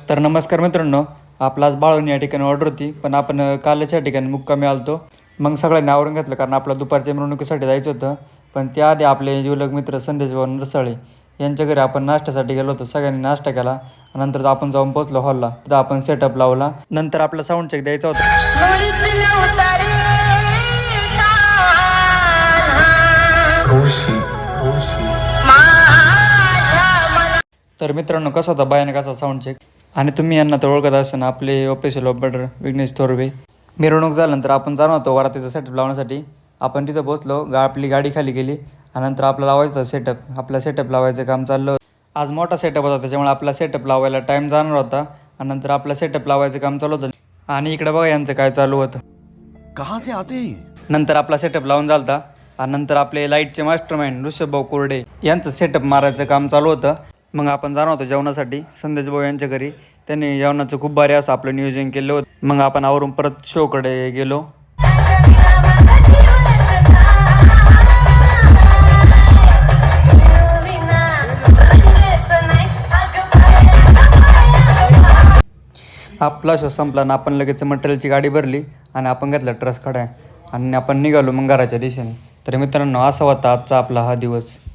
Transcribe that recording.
तर नमस्कार मित्रांनो, आपला आज बाळवणी या ठिकाणी ऑर्डर होती, पण आपण कालच्या ठिकाणी मुक्कामी आलतो. मग सगळ्यांनी आवरून घेतलं कारण आपला दुपारच्या मिरवणुकीसाठी जायचं होतं. पण त्याआधी आपले जिवलग मित्र संदेश भाऊ नरसाळे यांच्या घरी आपण नाश्त्यासाठी गेलो होतो. सगळ्यांनी नाश्ता केला. नंतर आपण जाऊन पोहोचलो हॉलला. तिथं आपण सेटअप लावला. नंतर आपला साऊंड चेक द्यायचा होता. तर मित्रांनो, कसा होता भयानक असा साऊंड चेक. आणि तुम्ही यांना तर ओळखत असताना, आपले ऑफिशियल ऑपरेटर विघ्नेश थोरवे. मिरवणूक झाल्यानंतर आपण जाणार होतो वरातीचा सेटअप लावण्यासाठी. आपण तिथं पोहोचलो, आपली गाडी खाली गेली आणि नंतर आपला लावायचं होतं सेटअप. आपला सेटअप लावायचं काम चाललं होतं. आज मोठा सेटअप होता, त्याच्यामुळे आपला सेटअप लावायला टाईम जाणार होता. आणि नंतर आपला सेटअप लावायचं काम चालू होतं. आणि इकडे बघा यांचं काय चालू होतं. कहाँ से आते हैं? नंतर आपला सेटअप लावून झालता. आणि नंतर आपले लाईटचे मास्टरमाइंड ऋषभभाऊ कोरडे यांचं सेटअप मारायचं काम चालू होतं. मग आपण जाणार होतो जेवणासाठी संदेश भाऊ यांच्या घरी. त्यांनी जेवणाचं खूप भारी असं आपलं नियोजन केलं होतं. मग आपण आवरून परत शोकडे गेलो. आपला शो संपला आणि आपण लगेच मटेरियलची गाडी भरली आणि आपण घेतला ट्रस खडा आणि आपण निघालो मग घराच्या दिशेने. तर मित्रांनो, असा होता आजचा आपला हा दिवस.